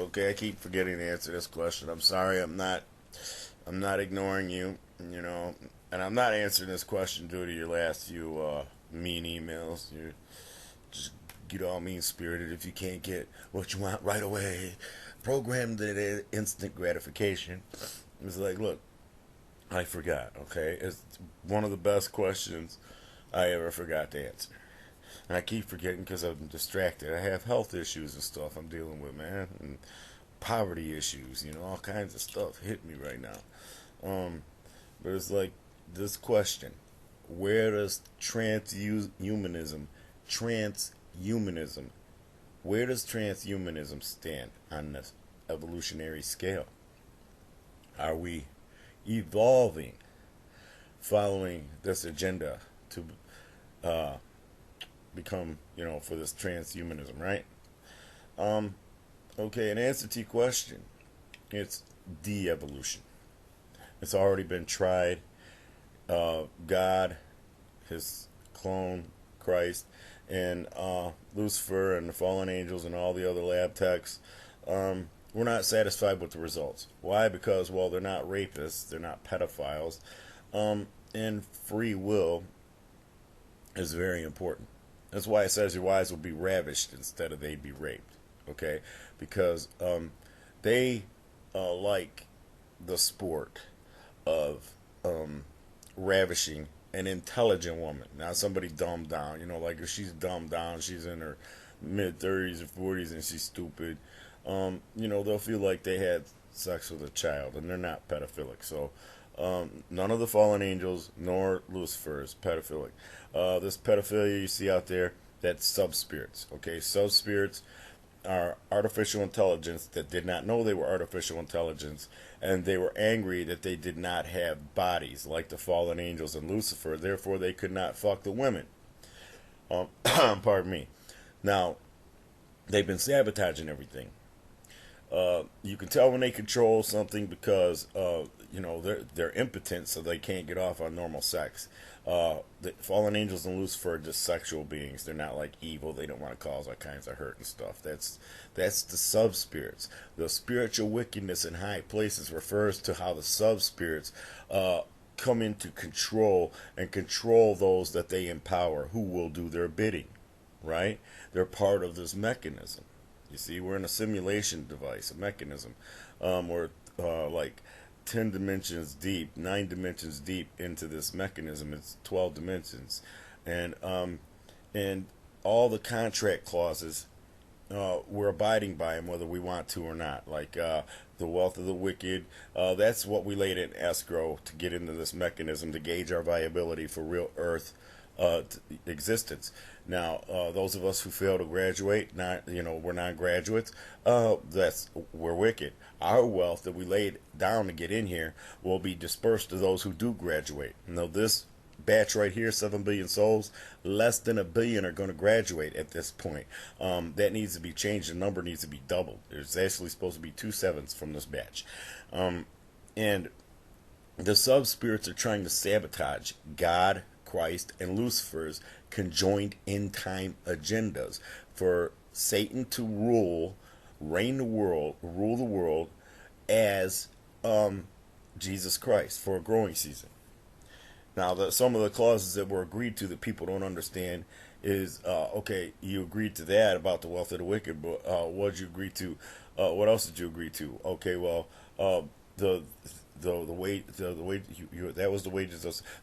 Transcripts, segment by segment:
Okay, I keep forgetting to answer this question. I'm sorry. I'm not ignoring you. You know, and I'm not answering this question due to your last few mean emails. You just get all mean spirited if you can't get what you want right away. Programmed it instant gratification. It's like, look, I forgot. Okay, it's one of the best questions I ever forgot to answer. And I keep forgetting because I'm distracted. I have health issues and stuff I'm dealing with, man. And poverty issues, all kinds of stuff hit me right now. But it's like this question: where does transhumanism, where does transhumanism stand on this evolutionary scale? Are we evolving following this agenda to become, for this transhumanism, right? Okay, in answer to your question, it's de-evolution. It's already been tried. God, his clone, Christ, and Lucifer and the fallen angels and all the other lab techs, we're not satisfied with the results. Why? Because, well, they're not rapists, they're not pedophiles, and free will is very important. That's why it says your wives will be ravished instead of they'd be raped. Okay, because they like the sport of ravishing an intelligent woman. Not somebody dumbed down. Like if she's dumbed down, she's in her mid-30s or 40s and she's stupid. They'll feel like they had sex with a child, and they're not pedophilic. So none of the fallen angels nor Lucifer is pedophilic. This pedophilia you see out there, that's sub-spirits. Okay, sub-spirits are artificial intelligence that did not know they were artificial intelligence, and they were angry that they did not have bodies like the fallen angels and Lucifer. Therefore, they could not fuck the women. Pardon me. Now, they've been sabotaging everything. You can tell when they control something because they're impotent, so they can't get off on normal sex. The fallen angels and Lucifer are just sexual beings. They're not like evil. They don't want to cause all kinds of hurt and stuff. That's the sub spirits. The spiritual wickedness in high places refers to how the sub spirits come into control and control those that they empower, who will do their bidding. Right? They're part of this mechanism. You see, we're in a simulation device, a mechanism. We're like 10 dimensions deep, 9 dimensions deep into this mechanism. It's 12 dimensions. And all the contract clauses, we're abiding by them whether we want to or not. Like the wealth of the wicked, that's what we laid in escrow to get into this mechanism to gauge our viability for real earth existence. Now, those of us who fail to graduate, we're non-graduates, we're wicked. Our wealth that we laid down to get in here will be dispersed to those who do graduate. Now, this batch right here, 7 billion souls, less than 1 billion are going to graduate at this point. That needs to be changed. The number needs to be doubled. There's actually supposed to be 2 sevens from this batch. And the sub-spirits are trying to sabotage God, Christ, and Lucifer's conjoined end-time agendas for Satan to reign the world, rule the world as Jesus Christ for a growing season. Now, some of the clauses that were agreed to that people don't understand is, okay, you agreed to that about the wealth of the wicked, but what did you agree to? What else did you agree to? Okay, well, the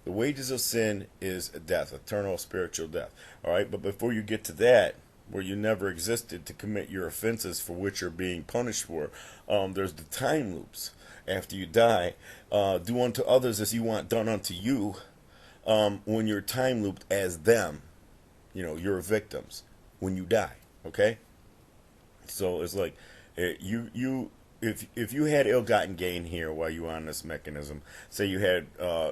wages of sin is death, eternal spiritual death. All right, but before you get to that, where you never existed to commit your offenses for which you're being punished for, there's the time loops. After you die, do unto others as you want done unto you. When you're time looped as them, you're victims when you die. Okay, so it's like if you had ill-gotten gain here while you were on this mechanism, say you had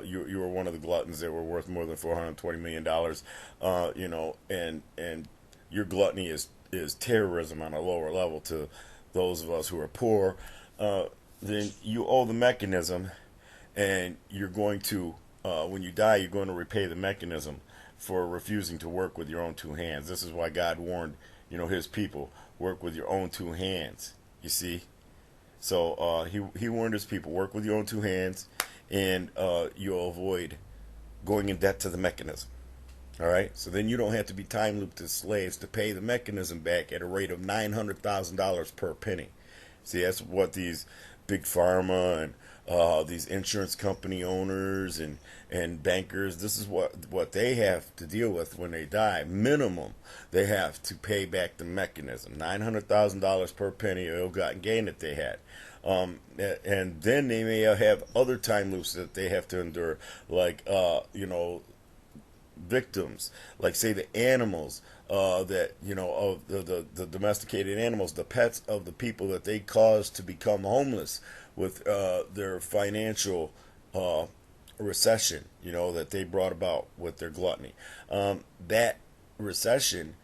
you were one of the gluttons that were worth more than $420 million, and your gluttony is terrorism on a lower level to those of us who are poor, then you owe the mechanism, and you're going to when you die, you're going to repay the mechanism for refusing to work with your own 2 hands. This is why God warned his people, work with your own 2 hands. You see? So he warned his people, work with your own two hands, and you'll avoid going in debt to the mechanism. All right? So then you don't have to be time looped as slaves to pay the mechanism back at a rate of $900,000 per penny. See, that's what these big pharma and these insurance company owners and bankers, this is what they have to deal with when they die. Minimum, they have to pay back the mechanism. $900,000 per penny of ill-gotten gain that they had. And then they may have other time loops that they have to endure, like, victims, like say the animals that of the domesticated animals, the pets of the people that they caused to become homeless with their financial recession, that they brought about with their gluttony. That recession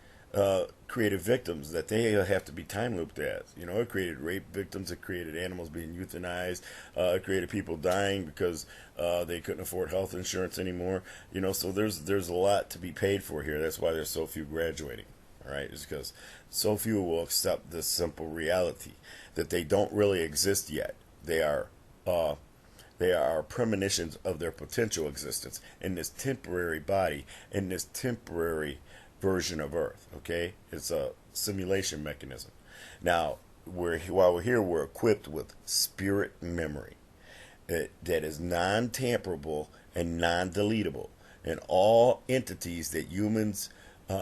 created victims that they have to be time looped as. It created rape victims, it created animals being euthanized, it created people dying because they couldn't afford health insurance anymore. So there's a lot to be paid for here. That's why there's so few graduating. All right, it's because so few will accept this simple reality that they don't really exist yet. They are premonitions of their potential existence in this temporary body, in this temporary version of Earth. Okay, it's a simulation mechanism. Now, while we're here, we're equipped with spirit memory that is non-tamperable and non-deletable, and all entities that humans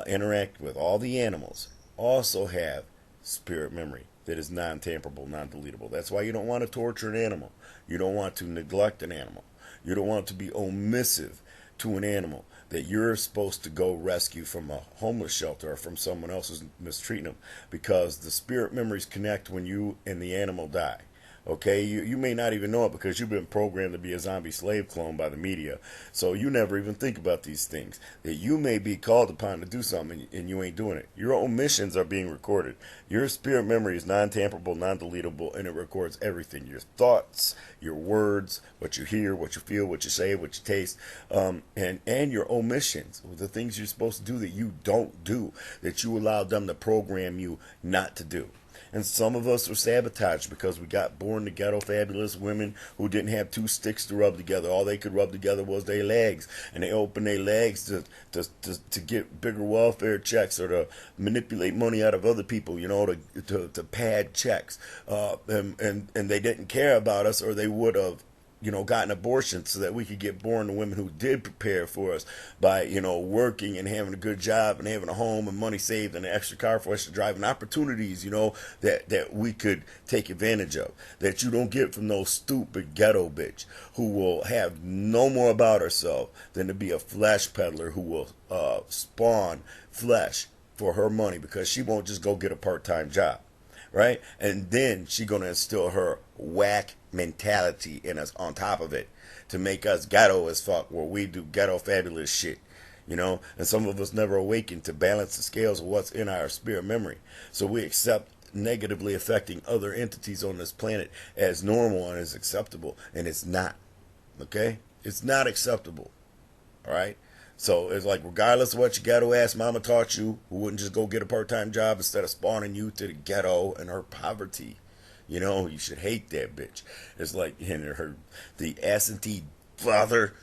interact with, all the animals, also have spirit memory that is non-tamperable, non-deletable. That's why you don't want to torture an animal. You don't want to neglect an animal. You don't want to be omissive to an animal that you're supposed to go rescue from a homeless shelter or from someone else who's mistreating them, because the spirit memories connect when you and the animal die. Okay, you may not even know it because you've been programmed to be a zombie slave clone by the media, so you never even think about these things, that you may be called upon to do something and you ain't doing it. Your omissions are being recorded. Your spirit memory is non-tamperable, non-deletable, and it records everything: your thoughts, your words, what you hear, what you feel, what you say, what you taste, and your omissions, the things you're supposed to do that you don't do, that you allowed them to program you not to do. And some of us were sabotaged because we got born to ghetto fabulous women who didn't have two sticks to rub together. All they could rub together was their legs. And they opened their legs to get bigger welfare checks or to manipulate money out of other people, to pad checks. And they didn't care about us, or they would have gotten abortions so that we could get born to women who did prepare for us by, working and having a good job and having a home and money saved and an extra car for us to drive, and opportunities, that we could take advantage of, that you don't get from those stupid ghetto bitch who will have no more about herself than to be a flesh peddler who will spawn flesh for her money, because she won't just go get a part-time job. Right? And then she gonna instill her whack mentality in us on top of it to make us ghetto as fuck, where we do ghetto fabulous shit. And some of us never awaken to balance the scales of what's in our spirit memory. So we accept negatively affecting other entities on this planet as normal and as acceptable, and it's not. Okay? It's not acceptable. Alright? So it's like, regardless of what your ghetto ass mama taught you, who wouldn't just go get a part-time job instead of spawning you to the ghetto and her poverty, you should hate that bitch. It's like the absentee father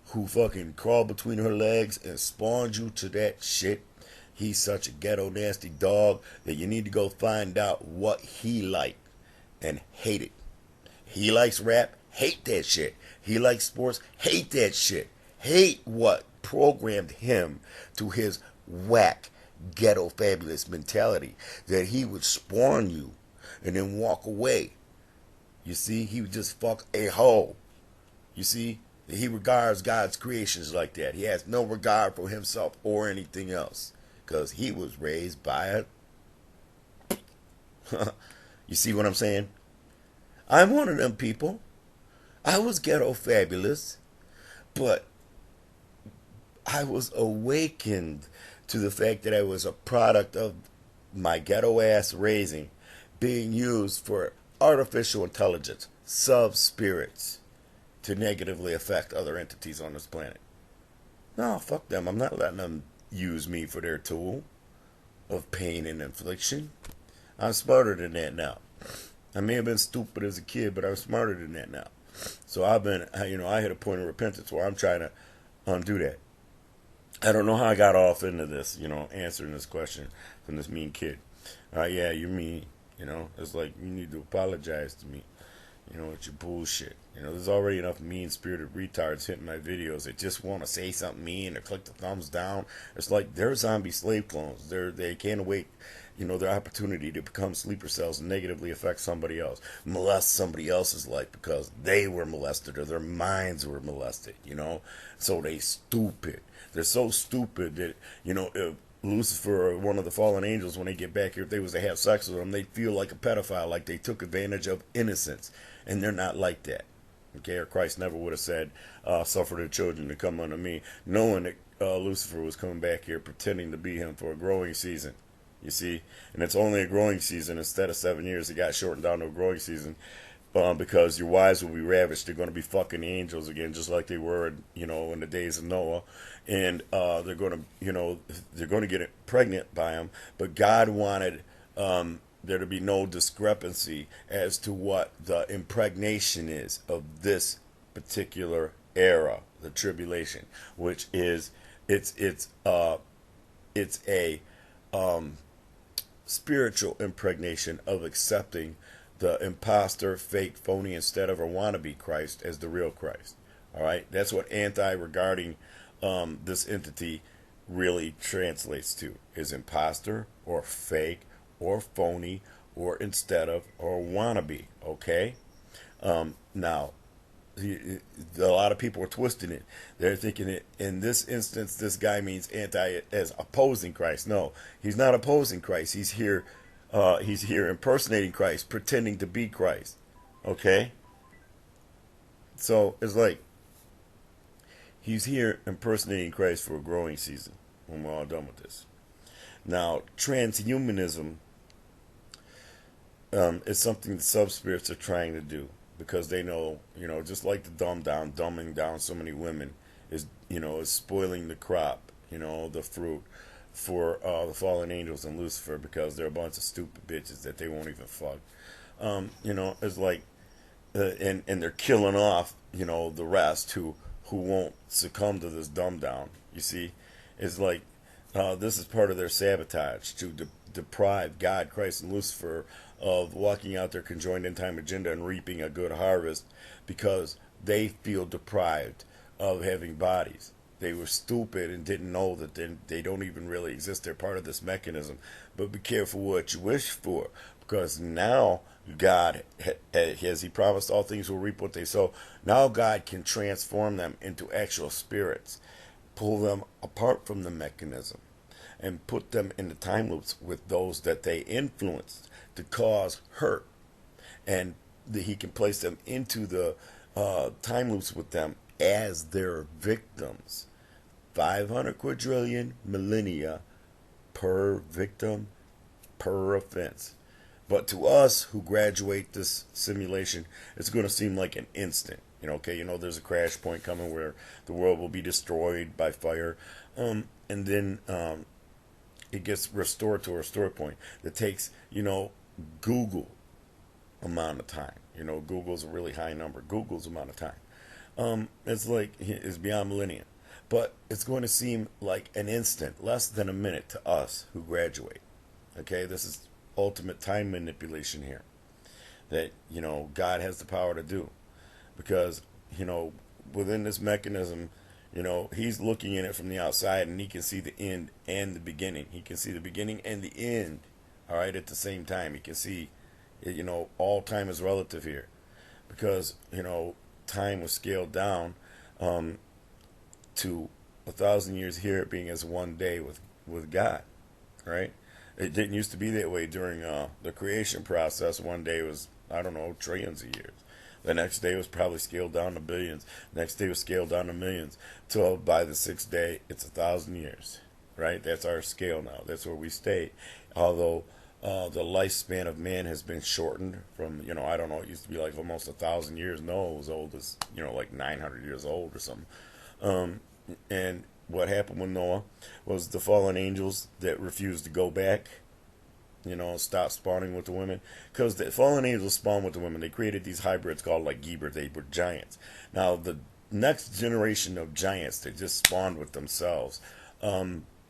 who fucking crawled between her legs and spawned you to that shit. He's such a ghetto nasty dog that you need to go find out what he liked and hate it. He likes rap, hate that shit. He likes sports, hate that shit. Hate what programmed him to his whack ghetto fabulous mentality, that he would spawn you and then walk away. You see, he would just fuck a hoe. You see, he regards God's creations like that. He has no regard for himself or anything else, because he was raised by a you see what I'm saying? I'm one of them people. I was ghetto fabulous, but I was awakened to the fact that I was a product of my ghetto ass raising being used for artificial intelligence, sub-spirits, to negatively affect other entities on this planet. No, fuck them. I'm not letting them use me for their tool of pain and infliction. I'm smarter than that now. I may have been stupid as a kid, but I'm smarter than that now. So I've been, I hit a point of repentance where I'm trying to undo that. I don't know how I got off into this, answering this question from this mean kid. Yeah, you're mean. It's like you need to apologize to me. It's your bullshit. There's already enough mean-spirited retards hitting my videos that just want to say something mean or click the thumbs down. It's like they're zombie slave clones. They can't await, their opportunity to become sleeper cells and negatively affect somebody else, molest somebody else's life because they were molested or their minds were molested. So they stupid. They're so stupid that if Lucifer or one of the fallen angels, when they get back here, if they was to have sex with them, they'd feel like a pedophile, like they took advantage of innocence. And they're not like that. Okay, or Christ never would have said, suffer the children to come unto me, knowing that Lucifer was coming back here pretending to be him for a growing season. You see? And it's only a growing season. Instead of 7 years, it got shortened down to a growing season. Because your wives will be ravished. They're going to be fucking angels again, just like they were, in the days of Noah. And they're going to get pregnant by him. But God wanted there to be no discrepancy as to what the impregnation is of this particular era, the tribulation, which is it's a spiritual impregnation of accepting the imposter, fake, phony, instead of a wannabe Christ as the real Christ. All right, that's what regarding this entity really translates to: is imposter or fake or phony or instead of or wannabe. Okay, now a lot of people are twisting it. They're thinking it in this instance this guy means anti as opposing Christ. No, he's not opposing Christ. He's here impersonating Christ, pretending to be Christ. Okay, so it's like he's here impersonating Christ for a growing season when we're all done with this. Now, transhumanism is something the sub-spirits are trying to do because they know, just like the dumbing down so many women is spoiling the crop, the fruit for the fallen angels and Lucifer because they're a bunch of stupid bitches that they won't even fuck. It's like, and they're killing off, the rest who won't succumb to this dumb down. You see, it's like this is part of their sabotage to deprive God, Christ, and Lucifer of walking out their conjoined end time agenda and reaping a good harvest because they feel deprived of having bodies. They were stupid and didn't know that they don't even really exist. They're part of this mechanism. But be careful what you wish for, because now God, as He promised, all things will reap what they sow. Now God can transform them into actual spirits, pull them apart from the mechanism, and put them in the time loops with those that they influenced to cause hurt. And He can place them into the time loops with them as their victims. 500 quadrillion millennia per victim, per offense. But to us who graduate this simulation, it's going to seem like an instant. There's a crash point coming where the world will be destroyed by fire. And then it gets restored to a restore point that takes, Google amount of time. Google's a really high number. Google's amount of time. It's beyond millennia. But it's going to seem like an instant, less than a minute to us who graduate. Okay, this is ultimate time manipulation here that, God has the power to do. Because, within this mechanism, He's looking in it from the outside and He can see the end and the beginning. He can see the beginning and the end, all right, at the same time. He can see, all time is relative here. Because, time was scaled down to 1,000 years here being as one day with God, right? It didn't used to be that way during the creation process. One day was, trillions of years. The next day was probably scaled down to billions. Next day was scaled down to millions. Till by the sixth day, it's 1,000 years, right? That's our scale now. That's where we stay. Although the lifespan of man has been shortened from, it used to be like almost 1,000 years. No, it was old as, like 900 years old or something. And what happened with Noah was the fallen angels that refused to go back stop spawning with the women, because the fallen angels spawn with the women. They created these hybrids called like Geber. They were giants. Now the next generation of giants that just spawned with themselves,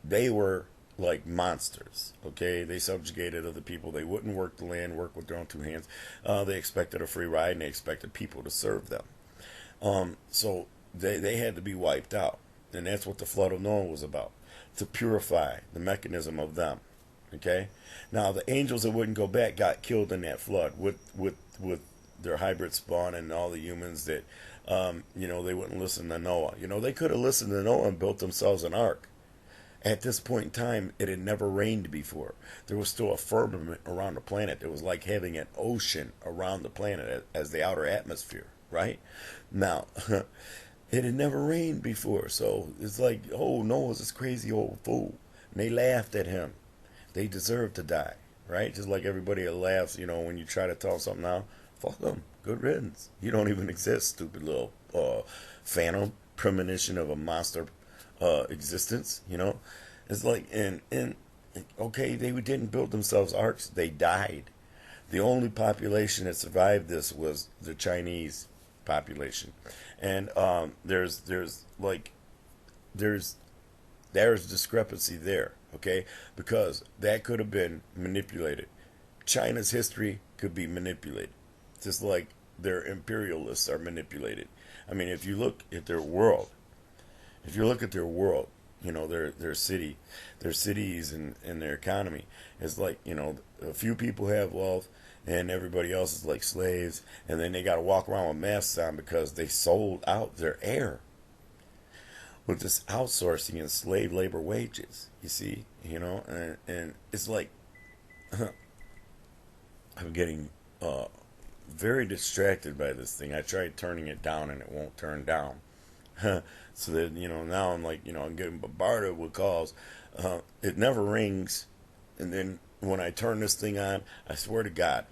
they were like monsters. Okay, they subjugated other people. They wouldn't work the land, work with their own two hands. They expected a free ride, and they expected people to serve them. So they had to be wiped out, and that's what the flood of Noah was about, to purify the mechanism of them. Okay, now the angels that wouldn't go back got killed in that flood with their hybrid spawn and all the humans that they wouldn't listen to Noah. They could have listened to Noah and built themselves an ark. At this point in time, it had never rained before. There was still a firmament around the planet. It was like having an ocean around the planet as the outer atmosphere, right? Now, it had never rained before, so it's like, oh, Noah's this crazy old fool. And they laughed at him. They deserve to die, right? Just like everybody laughs, when you try to tell something now, fuck them. Good riddance. You don't even exist, stupid little phantom premonition of a monster existence. It's like, and okay, they didn't build themselves arcs. They died. The only population that survived this was the Chinese population, and there's discrepancy there. Okay, because that could have been manipulated. China's history could be manipulated, just like their imperialists are manipulated. I mean, if you look at their world, their cities and their economy, it's like, a few people have wealth and everybody else is like slaves, and then they got to walk around with masks on because they sold out their air with this outsourcing and slave labor wages. You see, and it's like I'm getting very distracted by this thing. I tried turning it down and it won't turn down. So that, now I'm like, I'm getting bombarded with calls. It never rings, and then when I turn this thing on, I swear to God,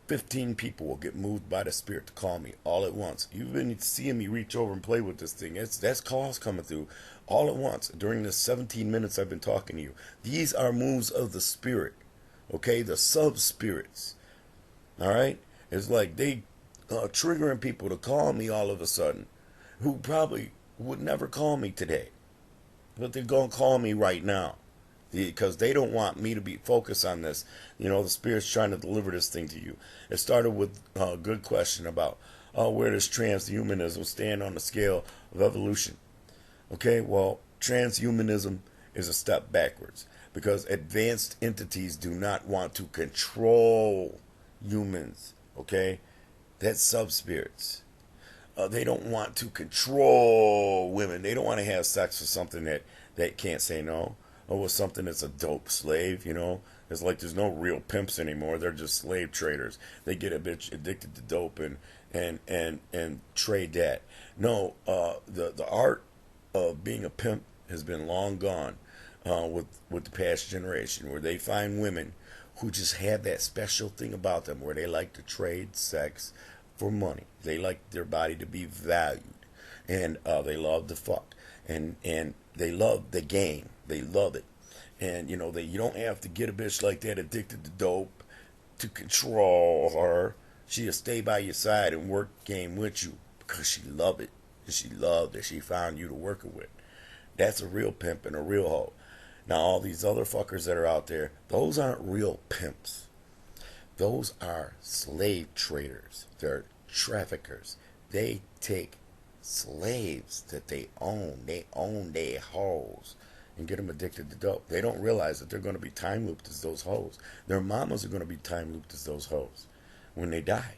15 people will get moved by the Spirit to call me all at once. You've been seeing me reach over and play with this thing. That's calls coming through all at once during the 17 minutes I've been talking to you. These are moves of the Spirit, okay? The sub-spirits, all right? It's like they triggering people to call me all of a sudden, who probably would never call me today, but they're going to call me right now. Because they don't want me to be focused on this. The Spirit's trying to deliver this thing to you. It started with a good question about where does transhumanism stand on the scale of evolution. Okay, well, transhumanism is a step backwards, because advanced entities do not want to control humans. Okay, that's sub-spirits. They don't want to control women. They don't want to have sex with something that can't say no. Or with something that's a dope slave, It's like there's no real pimps anymore. They're just slave traders. They get a bitch addicted to dope and trade that. No, the art of being a pimp has been long gone with the past generation, where they find women who just have that special thing about them, where they like to trade sex for money. They like their body to be valued, and they love to fuck, and they love the game. They love it. And, you don't have to get a bitch like that addicted to dope to control her. She'll stay by your side and work game with you because she love it. And she loved that she found you to work it with. That's a real pimp and a real hoe. Now, all these other fuckers that are out there, those aren't real pimps. Those are slave traders. They're traffickers. They take slaves that they own. They own their hoes and get them addicted to dope. They don't realize that they're going to be time looped as those hoes. Their mamas are going to be time looped as those hoes when they die.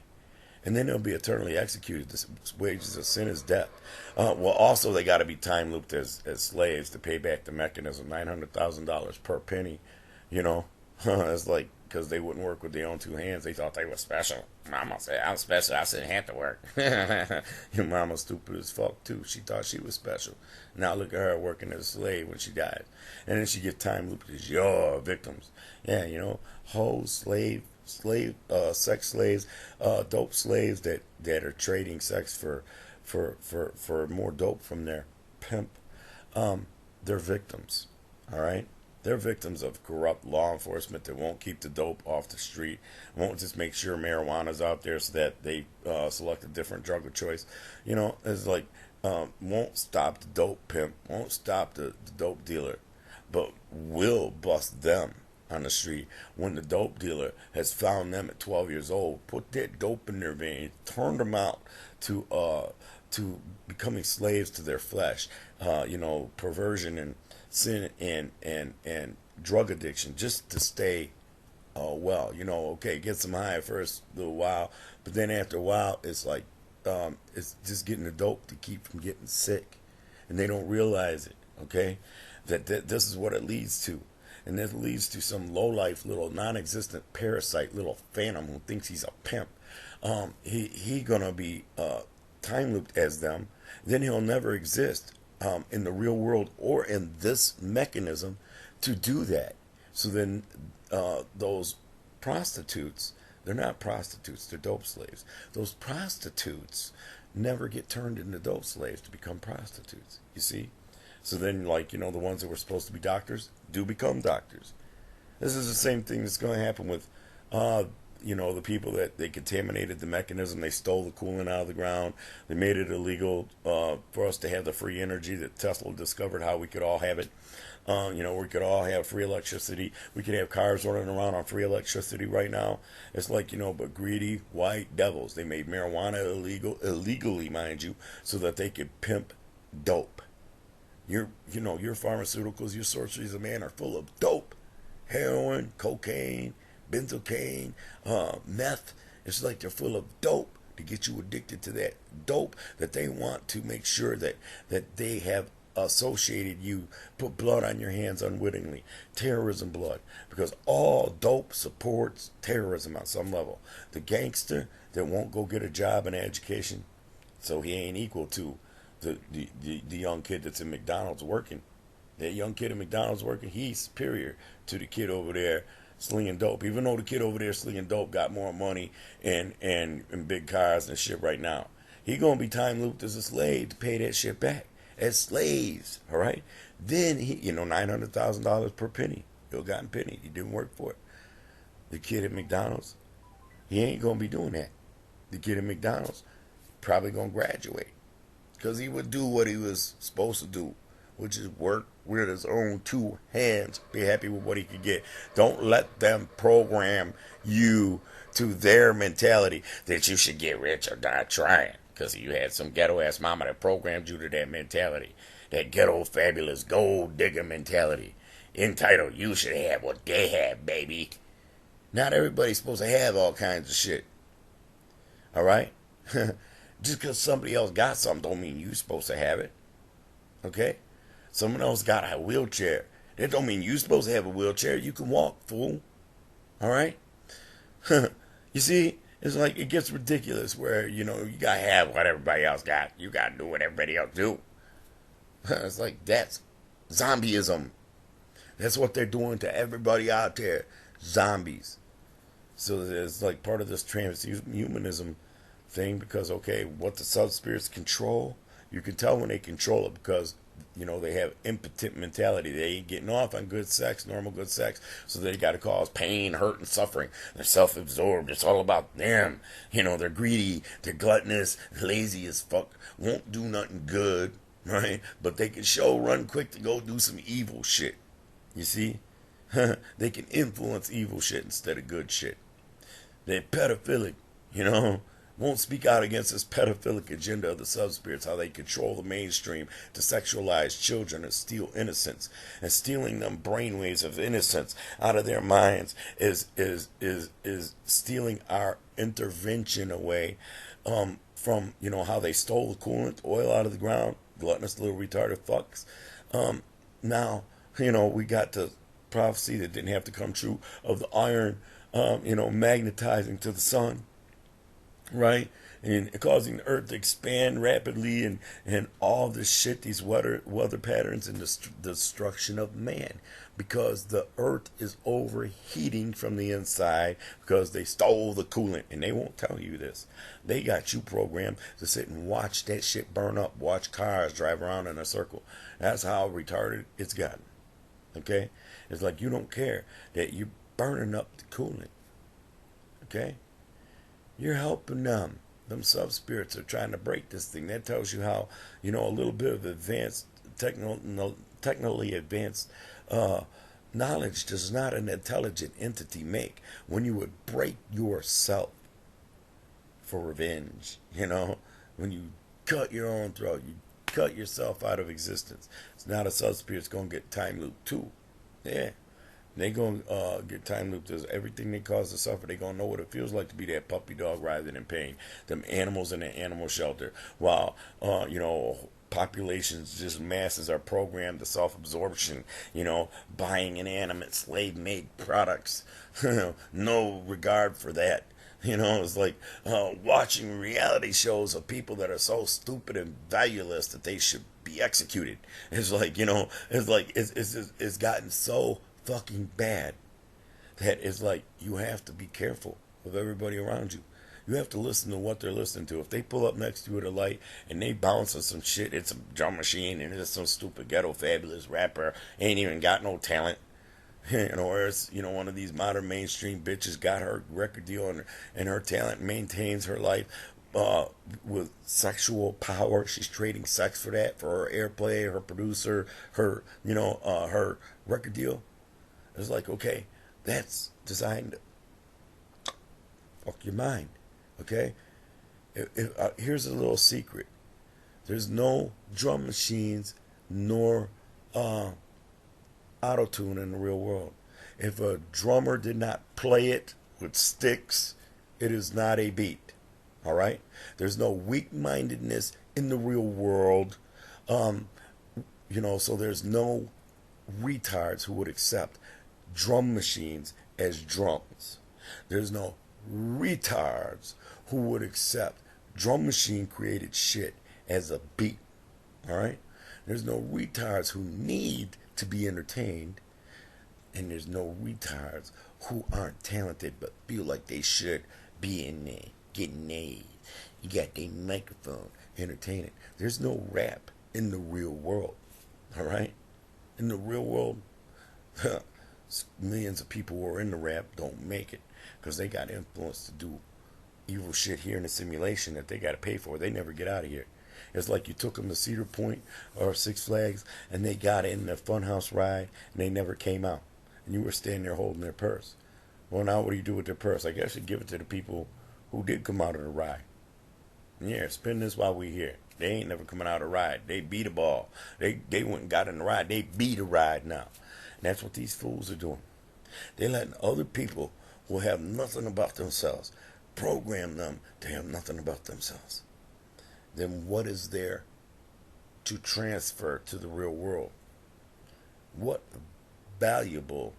And then they'll be eternally executed. The wages of sin is death. Well, also they got to be time looped as slaves to pay back the mechanism, $900,000 per penny. It's like, because they wouldn't work with their own two hands. They thought they were special. Mama said, I'm special. I shouldn't have to work. Your mama's stupid as fuck, too. She thought she was special. Now look at her working as a slave when she died. And then she get time looped as your victims. Yeah, hoes, sex slaves, dope slaves that are trading sex for more dope from their pimp. They're victims. All right? They're victims of corrupt law enforcement that won't keep the dope off the street, won't just make sure marijuana's out there so that they select a different drug of choice. You know, it's like, won't stop the dope pimp, won't stop the dope dealer, but will bust them on the street when the dope dealer has found them at 12 years old, put that dope in their veins, turned them out to becoming slaves to their flesh, perversion and sin and drug addiction, just to stay well. Okay, get some high first a little while, but then after a while, it's like it's just getting the dope to keep from getting sick, and they don't realize it. Okay, that this is what it leads to. And this leads to some low-life, little non-existent parasite, little phantom who thinks he's a pimp. He gonna be time looped as them. Then he'll never exist in the real world or in this mechanism to do that. So then those prostitutes, they're not prostitutes, they're dope slaves. Those prostitutes never get turned into dope slaves to become prostitutes. You see? So then, the ones that were supposed to be doctors do become doctors. This is the same thing that's going to happen with, the people that they contaminated the mechanism. They stole the coolant out of the ground. They made it illegal for us to have the free energy that Tesla discovered how we could all have it. We could all have free electricity. We could have cars running around on free electricity right now. It's but greedy white devils. They made marijuana illegally, mind you, so that they could pimp dope. Your pharmaceuticals, your sorceries of man are full of dope, heroin, cocaine, benzocaine, meth. It's like they're full of dope to get you addicted to that dope that they want to make sure that they have associated you, put blood on your hands unwittingly, terrorism blood, because all dope supports terrorism on some level. The gangster that won't go get a job and education, so he ain't equal to the young kid that's in McDonald's working. That young kid in McDonald's working, he's superior to the kid over there slinging dope. Even though the kid over there slinging dope got more money and big cars and shit right now, he gonna be time looped as a slave to pay that shit back as slaves. All right. Then he, $900,000 per penny. Ill-gotten penny. He didn't work for it. The kid at McDonald's, he ain't gonna be doing that. The kid at McDonald's probably gonna graduate. Because he would do what he was supposed to do, which is work with his own two hands, be happy with what he could get. Don't let them program you to their mentality that you should get rich or die trying. Because you had some ghetto-ass mama that programmed you to that mentality. That ghetto, fabulous, gold digger mentality. Entitled, you should have what they have, baby. Not everybody's supposed to have all kinds of shit. Alright? Just because somebody else got something don't mean you're supposed to have it. Okay? Someone else got a wheelchair. That don't mean you're supposed to have a wheelchair. You can walk, fool. Alright? You see, it's like it gets ridiculous where, you got to have what everybody else got. You got to do what everybody else do. It's like that's zombieism. That's what they're doing to everybody out there. Zombies. So it's like part of this transhumanism thing, because what the sub-spirits control, you can tell when they control it because they have impotent mentality. They ain't getting off on good sex, normal good sex, so they got to cause pain, hurt, and suffering. They're self-absorbed. It's all about them. They're greedy, they're gluttonous, lazy as fuck, won't do nothing good, right? But they can run quick to go do some evil shit. You see? They can influence evil shit instead of good shit. They're pedophilic, won't speak out against this pedophilic agenda of the sub-spirits, how they control the mainstream to sexualize children and steal innocence. And stealing them brainwaves of innocence out of their minds is stealing our intervention away from, how they stole the coolant, oil out of the ground, gluttonous little retarded fucks. Now, we got the prophecy that didn't have to come true of the iron, magnetizing to the sun. Right? And causing the earth to expand rapidly and all this shit, these weather patterns and the destruction of man. Because the earth is overheating from the inside because they stole the coolant. And they won't tell you this. They got you programmed to sit and watch that shit burn up. Watch cars drive around in a circle. That's how retarded it's gotten. Okay? It's like you don't care that you're burning up the coolant. Okay? You're helping them. Them sub-spirits are trying to break this thing. That tells you how, a little bit of advanced, technically advanced knowledge does not an intelligent entity make. When you would break yourself for revenge, when you cut your own throat, you cut yourself out of existence. It's not a sub-spirit's going to get time loop too. Yeah. They gonna get time looped as everything they cause to suffer. They gonna know what it feels like to be that puppy dog writhing in pain. Them animals in the animal shelter, while populations, just masses, are programmed to self-absorption. Buying inanimate slave-made products. No regard for that. It's like watching reality shows of people that are so stupid and valueless that they should be executed. It's like it's gotten so fucking bad that it's like you have to be careful of everybody around you. You have to listen to what they're listening to. If they pull up next to you at a light and they bounce on some shit, it's a drum machine and it's some stupid ghetto fabulous rapper, ain't even got no talent. Or it's, one of these modern mainstream bitches got her record deal and her talent maintains her life with sexual power. She's trading sex for that, for her airplay, her producer, her, her record deal. It's like, okay, that's designed to fuck your mind, okay? Here's a little secret. There's no drum machines nor auto-tune in the real world. If a drummer did not play it with sticks, it is not a beat, all right? There's no weak-mindedness in the real world, so there's no retards who would accept drum machines as drums. There's no retards who would accept drum machine created shit as a beat. Alright? There's no retards who need to be entertained, and there's no retards who aren't talented but feel like they should be in there getting A's. You got their microphone entertaining. There's no rap in the real world. Alright? In the real world, millions of people who are in the rap don't make it because they got influence to do evil shit here in the simulation that they got to pay for. They never get out of here. It's like you took them to Cedar Point or Six Flags and they got in the funhouse ride and they never came out. And you were standing there holding their purse. Well, now what do you do with their purse? I guess you give it to the people who did come out of the ride. Yeah, spend this while we're here. They ain't never coming out of the ride. They beat a ball. They went and got in the ride. They beat a ride now. And that's what these fools are doing. They're letting other people who have nothing about themselves program them to have nothing about themselves. Then what is there to transfer to the real world? What valuable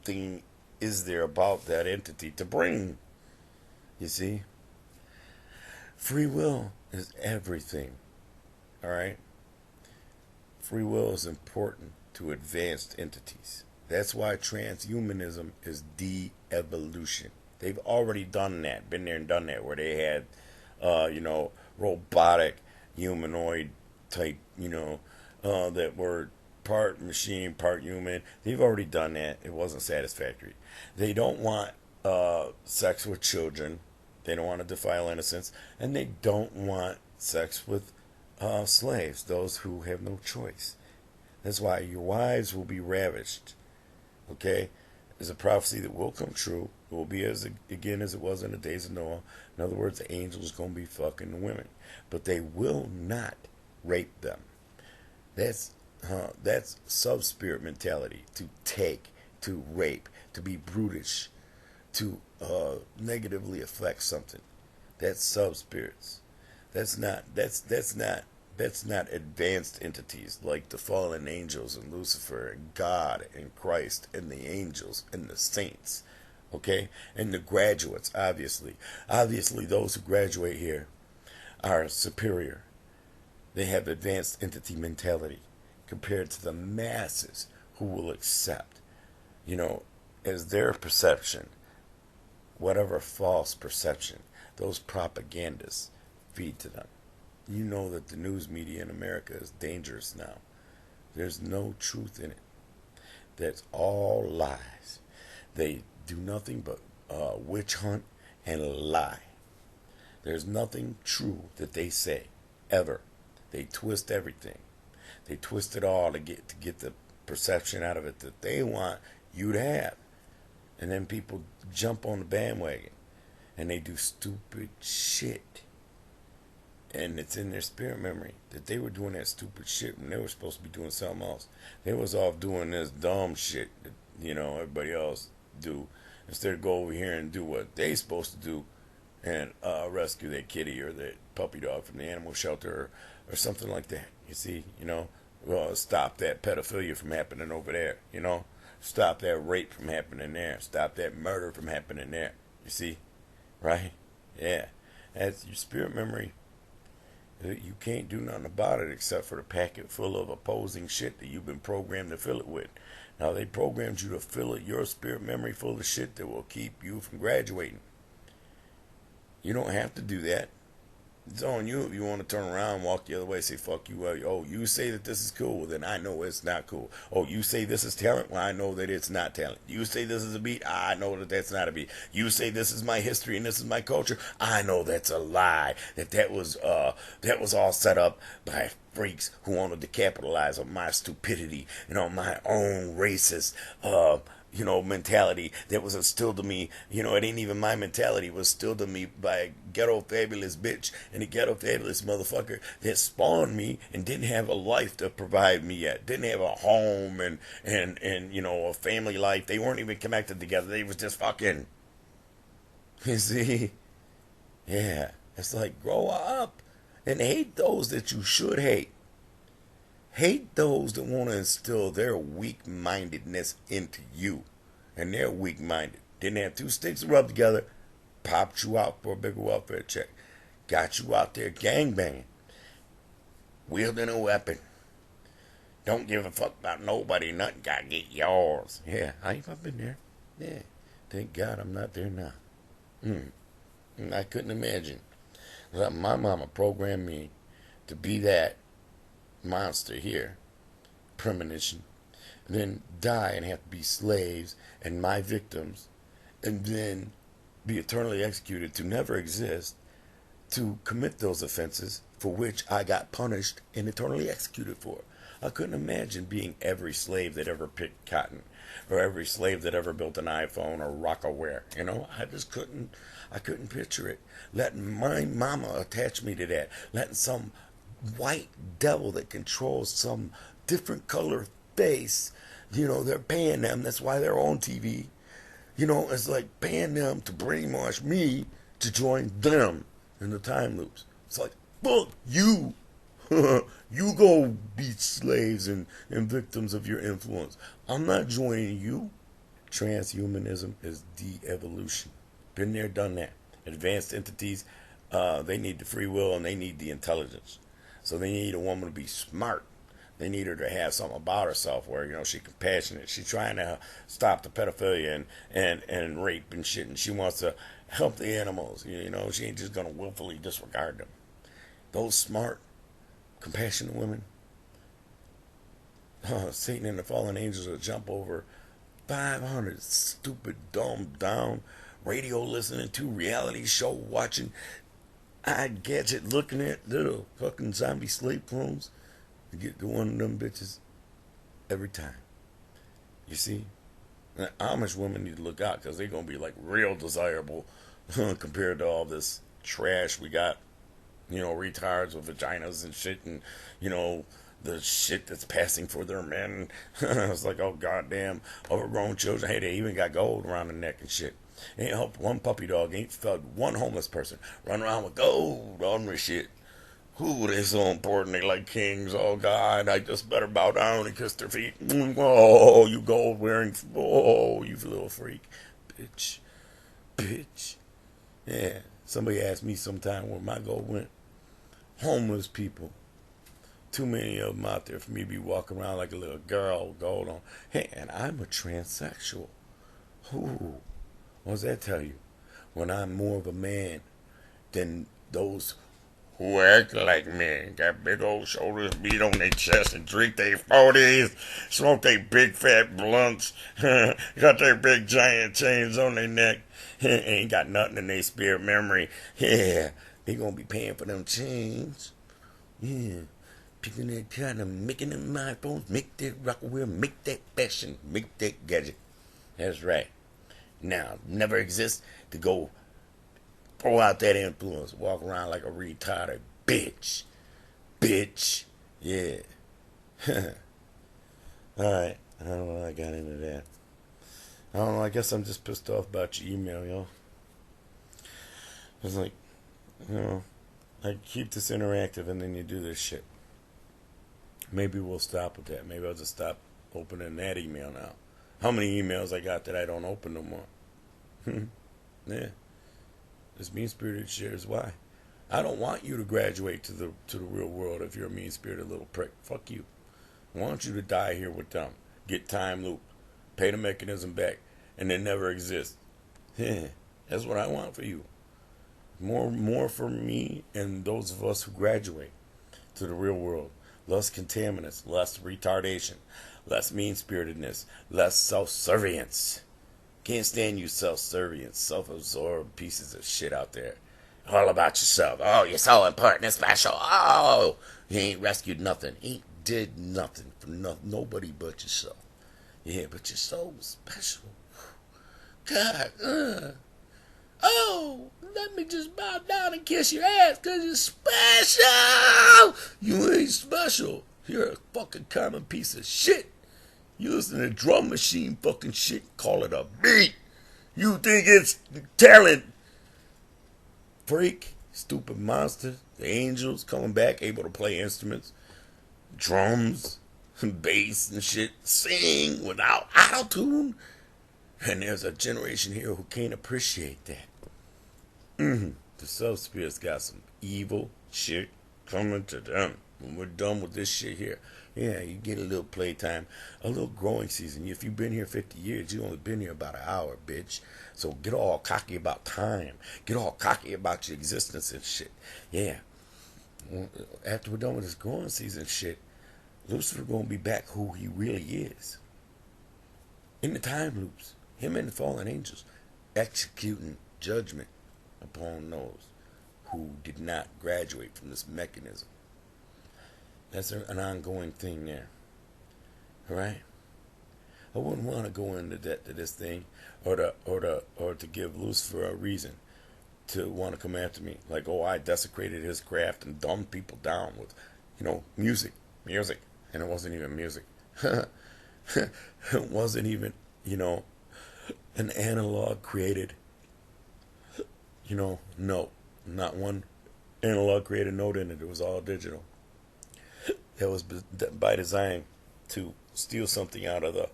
thing is there about that entity to bring? You see? Free will is everything. Alright? Free will is important to advanced entities. That's why transhumanism is de-evolution. They've already done that, been there and done that, where they had, robotic, humanoid type, that were part machine, part human. They've already done that. It wasn't satisfactory. They don't want sex with children. They don't want to defile innocence. And they don't want sex with slaves, those who have no choice. That's why your wives will be ravished. Okay? There's a prophecy that will come true. It will be as it was in the days of Noah. In other words, the angels going to be fucking the women. But they will not rape them. That's sub-spirit mentality. To take, to rape, to be brutish, to negatively affect something. That's sub-spirits. That's not advanced entities like the fallen angels and Lucifer and God and Christ and the angels and the saints. Okay? And the graduates, obviously. Obviously, those who graduate here are superior. They have advanced entity mentality compared to the masses who will accept, as their perception, whatever false perception those propagandists feed to them. You know that the news media in America is dangerous now. There's no truth in it. That's all lies. They do nothing but witch hunt and lie. There's nothing true that they say, ever. They twist everything. They twist it all to get the perception out of it that they want you to have. And then people jump on the bandwagon and they do stupid shit. And it's in their spirit memory that they were doing that stupid shit when they were supposed to be doing something else. They was off doing this dumb shit that, everybody else do. Instead of go over here and do what they supposed to do and rescue that kitty or that puppy dog from the animal shelter or something like that. You see, well, stop that pedophilia from happening over there, Stop that rape from happening there. Stop that murder from happening there. You see? Right? Yeah. That's your spirit memory. You can't do nothing about it except for the packet full of opposing shit that you've been programmed to fill it with. Now, they programmed you to fill it, your spirit memory full of shit that will keep you from graduating. You don't have to do that. It's on you if you want to turn around and walk the other way and say, fuck you. Oh, you say that this is cool, well, then I know it's not cool. Oh, you say this is talent, well, I know that it's not talent. You say this is a beat, I know that that's not a beat. You say this is my history and this is my culture, I know that's a lie. That was all set up by freaks who wanted to capitalize on my stupidity and on my own racist mentality that was instilled to me. It ain't even my mentality. It was instilled to me by a ghetto fabulous bitch and a ghetto fabulous motherfucker that spawned me and didn't have a life to provide me yet. Didn't have a home and a family life. They weren't even connected together. They was just fucking. You see? Yeah. It's like, grow up and hate those that you should hate. Hate those that want to instill their weak-mindedness into you. And they're weak-minded. Didn't have two sticks to rub together. Popped you out for a bigger welfare check. Got you out there gangbanging. Wielding a weapon. Don't give a fuck about nobody. Nothing. Gotta get yours. Yeah, I've been there. Yeah. Thank God I'm not there now. I couldn't imagine. My mama programmed me to be that monster here, premonition, and then die and have to be slaves and my victims, and then be eternally executed to never exist, to commit those offenses for which I got punished and eternally executed for. I couldn't imagine being every slave that ever picked cotton, or every slave that ever built an iPhone or Rockaware. I just couldn't. I couldn't picture it. Letting my mama attach me to that. Letting some white devil that controls some different color face, they're paying them. That's why they're on TV. It's like paying them to brainwash me to join them in the time loops. It's like, fuck you. You go be slaves and victims of your influence. I'm not joining you. Transhumanism is de-evolution. Been there, done that. Advanced entities, they need the free will and they need the intelligence. So they need a woman to be smart. They need her to have something about herself where, she's compassionate. She's trying to stop the pedophilia and rape and shit. And she wants to help the animals. She ain't just going to willfully disregard them. Those smart, compassionate women, Satan and the fallen angels will jump over 500 stupid, dumb, down, radio listening to, reality show watching, gadget looking at little fucking zombie slave clones to get to one of them bitches every time. You see? And Amish women need to look out because they're going to be like real desirable compared to all this trash we got. Retards with vaginas and shit and, the shit that's passing for their men. It's like, oh, goddamn, overgrown children. Hey, they even got gold around the neck and shit. Ain't helped one puppy dog, ain't fed one homeless person. Run around with gold on their shit. Ooh, they're so important. They like kings. Oh, God, I just better bow down and kiss their feet. Oh, you gold wearing. Oh, you little freak. Bitch. Yeah. Somebody asked me sometime where my gold went. Homeless people. Too many of them out there for me to be walking around like a little girl with gold on. Hey, and I'm a transsexual. Ooh. What does that tell you? When I'm more of a man than those who act like men, got big old shoulders, beat on their chest, and drink their 40s, smoke their big fat blunts, got their big giant chains on their neck, ain't got nothing in their spirit memory. Yeah, they gonna be paying for them chains. Yeah, picking that cotton, making them iPhones, make that rock wheel, make that fashion, make that gadget. That's right. Now, never exist to go throw out that influence, walk around like a retarded bitch. Bitch. Yeah. Alright. I don't know why I got into that. I don't know. I guess I'm just pissed off about your email, yo. It's like, I keep this interactive and then you do this shit. Maybe we'll stop with that. Maybe I'll just stop opening that email now. How many emails I got that I don't open no more? Yeah. This mean-spirited shit is why. I don't want you to graduate to the real world if you're a mean-spirited little prick. Fuck you. I want you to die here with them. Get time loop. Pay the mechanism back. And then never exist. Yeah. That's what I want for you. More for me and those of us who graduate to the real world. Less contaminants. Less retardation. Less mean-spiritedness. Less self-servience. Can't stand you self-servient, self-absorbed pieces of shit out there. All about yourself. Oh, you're so important and special. Oh, you ain't rescued nothing. Ain't did nothing for nobody but yourself. Yeah, but you're so special. God, oh, let me just bow down and kiss your ass because you're special. You ain't special. You're a fucking common piece of shit. You listen to drum machine fucking shit, call it a beat. You think it's talent. Freak, stupid monster. The angels coming back, able to play instruments, drums, bass and shit. Sing without auto-tune. And there's a generation here who can't appreciate that. The self-spirits got some evil shit coming to them. When we're done with this shit here, yeah, you get a little playtime, a little growing season. If you've been here 50 years, you only been here about an hour, bitch. So get all cocky about time. Get all cocky about your existence and shit. Yeah. After we're done with this growing season shit, Lucifer gonna be back who he really is. In the time loops, him and the fallen angels executing judgment upon those who did not graduate from this mechanism. That's an ongoing thing there. Alright? I wouldn't want to go into that to this thing or to give Lucifer a reason to want to come after me. Like, oh, I desecrated his craft and dumbed people down with, music. And it wasn't even music. It wasn't even, an analog created, note. Not one analog created note in it. It was all digital. That was by design to steal something out of the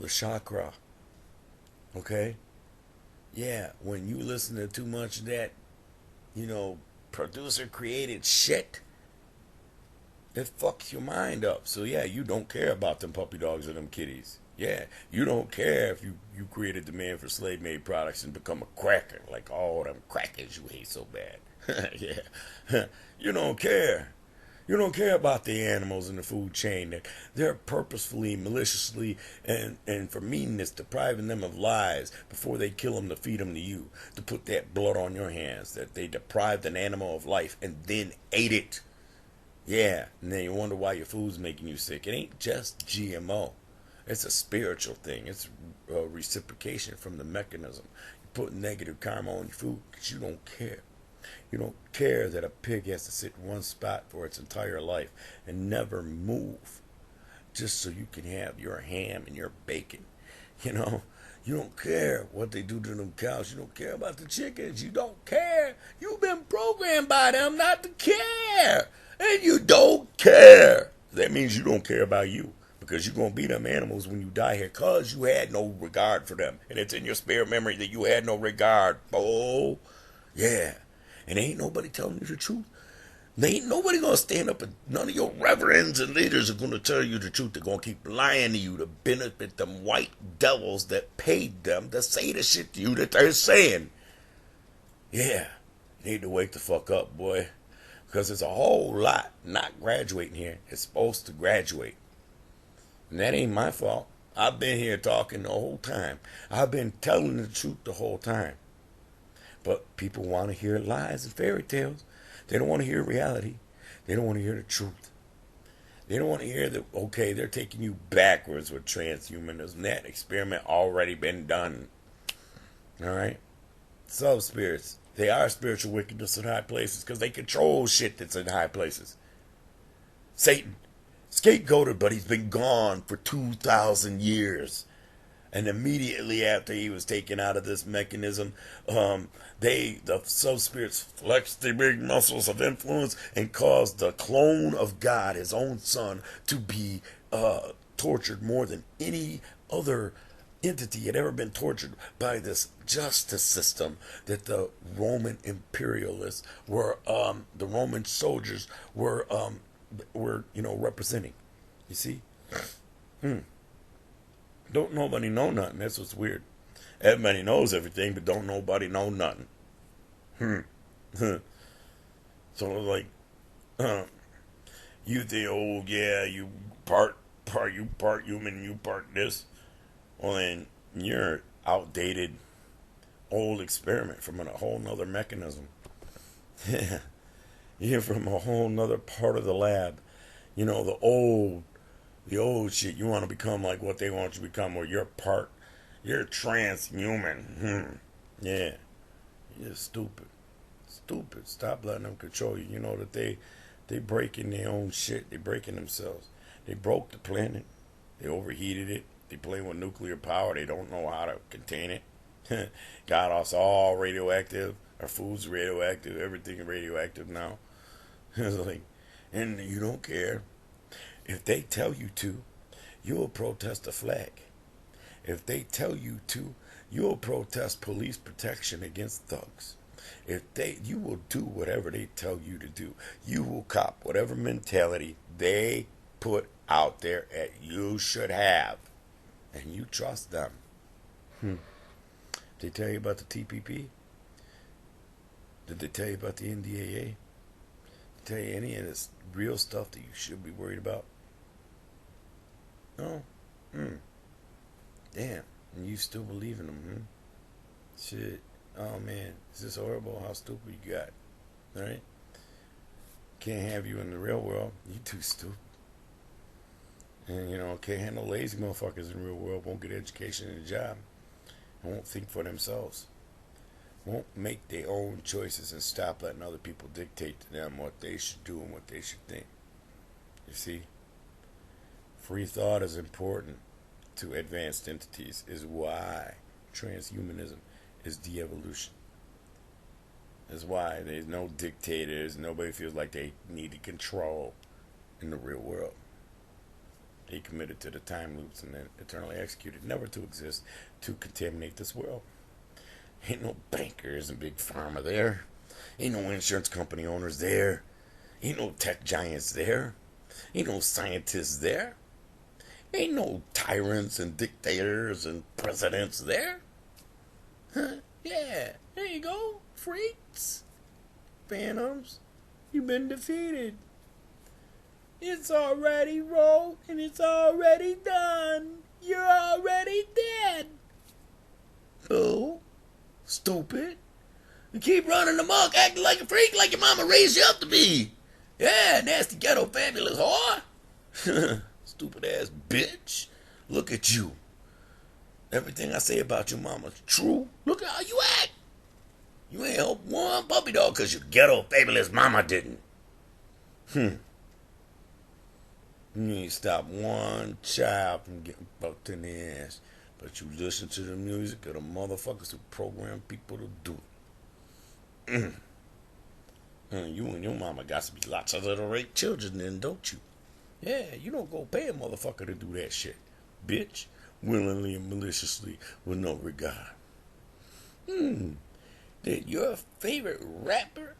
chakra. Okay? Yeah, when you listen to too much of that, producer created shit, it fucks your mind up. So yeah, you don't care about them puppy dogs or them kitties. Yeah, you don't care if you created demand for slave-made products and become a cracker, like all them crackers you hate so bad. Yeah, you don't care. You don't care about the animals in the food chain that they're purposefully, maliciously, and for meanness, depriving them of lives before they kill them to feed them to you, to put that blood on your hands, that they deprived an animal of life and then ate it. Yeah, and then you wonder why your food's making you sick. It ain't just GMO. It's a spiritual thing. It's a reciprocation from the mechanism. You put negative karma on your food because you don't care. You don't care that a pig has to sit in one spot for its entire life and never move just so you can have your ham and your bacon. You don't care what they do to them cows. You don't care about the chickens. You don't care. You've been programmed by them not to care. And you don't care. That means you don't care about you. Because you're going to be them animals when you die here because you had no regard for them. And it's in your spirit memory that you had no regard. Oh, yeah. And ain't nobody telling you the truth. There ain't nobody going to stand up and none of your reverends and leaders are going to tell you the truth. They're going to keep lying to you to benefit them white devils that paid them to say the shit to you that they're saying. Yeah. You need to wake the fuck up, boy. Because there's a whole lot not graduating here. It's supposed to graduate. And that ain't my fault. I've been here talking the whole time. I've been telling the truth the whole time. But people want to hear lies and fairy tales. They don't want to hear reality. They don't want to hear the truth. They don't want to hear that, okay, they're taking you backwards with transhumanism. That experiment already been done. All right? Sub-spirits. They are spiritual wickedness in high places because they control shit that's in high places. Satan, scapegoated, but he's been gone for 2,000 years. And immediately after he was taken out of this mechanism, the sub-spirits flexed their big muscles of influence and caused the clone of God, his own son, to be tortured more than any other entity had ever been tortured by this justice system that the Roman imperialists were, the Roman soldiers were representing. You see? Don't nobody know nothing. That's what's weird. Everybody knows everything, but don't nobody know nothing. So like, you think, oh yeah, you part human, you part this. Well then, you're outdated, old experiment from a whole nother mechanism. Yeah, you're from a whole nother part of the lab. You know, the old shit. You want to become like what they want you to become, or you're transhuman. Yeah, you're stupid. Stop letting them control you. You know that they breaking their own shit. They breaking themselves. They broke the planet. They overheated it. They play with nuclear power. They don't know how to contain it. Got us all radioactive. Our food's radioactive. Everything is radioactive now. It's like, and you don't care. If they tell you to, you'll protest the flag. If they tell you to, you'll protest police protection against thugs. You will do whatever they tell you to do. You will cop whatever mentality they put out there that you should have. And you trust them. They tell you about the TPP? Did they tell you about the NDAA? Did they tell you any of this real stuff that you should be worried about? No? Damn. And you still believe in them, Shit. Oh man, is this horrible how stupid you got? Alright? Can't have you in the real world. You too stupid. And can't handle lazy motherfuckers in the real world. Won't get education and a job. And won't think for themselves. Won't make their own choices and stop letting other people dictate to them what they should do and what they should think. You see? Free thought is important to advanced entities, is why transhumanism is de-evolution. That's why there's no dictators. Nobody feels like they need to control in the real world. They committed to the time loops and then eternally executed, never to exist, to contaminate this world. Ain't no bankers and big pharma there. Ain't no insurance company owners there. Ain't no tech giants there. Ain't no scientists there. Ain't no tyrants and dictators and presidents there. Yeah, there you go, freaks. Phantoms, you've been defeated. It's already wrote and it's already done. You're already dead. Oh, stupid. You keep running amok, acting like a freak like your mama raised you up to be. Yeah, nasty ghetto fabulous whore. Stupid ass bitch. Look at you. Everything I say about your mama's true. Look at how you act. You ain't helped one puppy dog because your ghetto fabulous mama didn't. You ain't stop one child from getting fucked in the ass. But you listen to the music of the motherfuckers who program people to do it. You and your mama got to be lots of little rape children then, don't you? Yeah, you don't go pay a motherfucker to do that shit. Bitch. Willingly and maliciously with no regard. Did your favorite rapper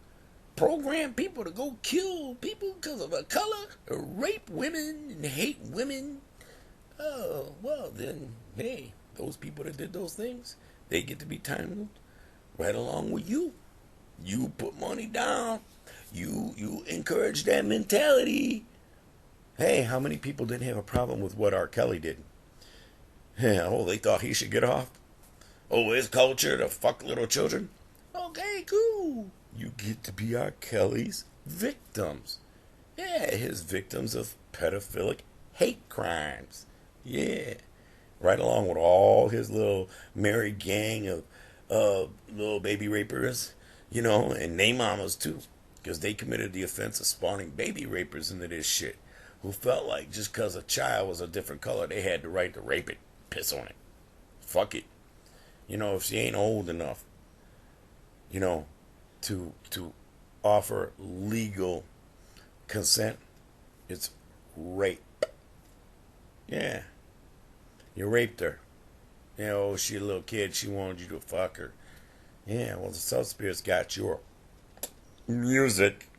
program people to go kill people because of a color? Or rape women and hate women? Oh, well then, hey, those people that did those things, they get to be time looped right along with you. You put money down, You encourage that mentality. Hey, how many people didn't have a problem with what R. Kelly did? Oh, they thought he should get off. Oh, his culture to fuck little children. Okay, cool. You get to be R. Kelly's victims. Yeah, his victims of pedophilic hate crimes. Yeah. Right along with all his little merry gang of little baby rapers, and they mamas too. Because they committed the offense of spawning baby rapers into this shit. Who felt like just because a child was a different color, they had the right to rape it, piss on it. Fuck it. If she ain't old enough, to offer legal consent, it's rape. Yeah. You raped her. She a little kid, she wanted you to fuck her. Yeah, well, the South Spirits got your music.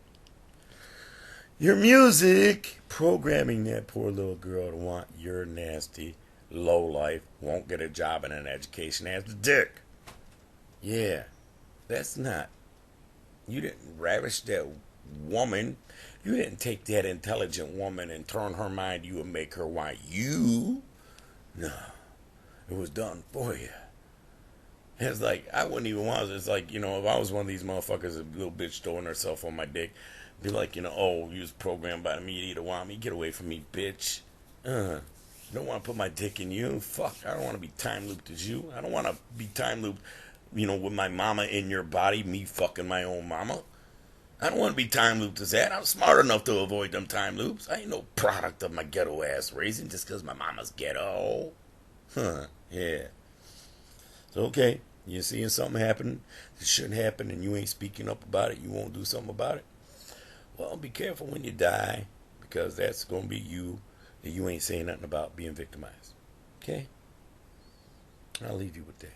Your music. Programming that poor little girl to want your nasty, low life, won't get a job and an education as a dick. Yeah. That's not. You didn't ravish that woman. You didn't take that intelligent woman and turn her mind to you and make her want you. No. It was done for you. It's like, I wouldn't even want it. It's like, if I was one of these motherfuckers, a little bitch throwing herself on my dick, be like, oh, you was programmed by the media to want me. Get away from me, bitch. You don't want to put my dick in you. Fuck, I don't want to be time looped as you. I don't want to be time looped, with my mama in your body, me fucking my own mama. I don't want to be time looped as that. I'm smart enough to avoid them time loops. I ain't no product of my ghetto ass raising just because my mama's ghetto. Yeah. So, okay, you're seeing something happen that shouldn't happen and you ain't speaking up about it. You won't do something about it. Well, be careful when you die, because that's going to be you, and you ain't saying nothing about being victimized. Okay? I'll leave you with that.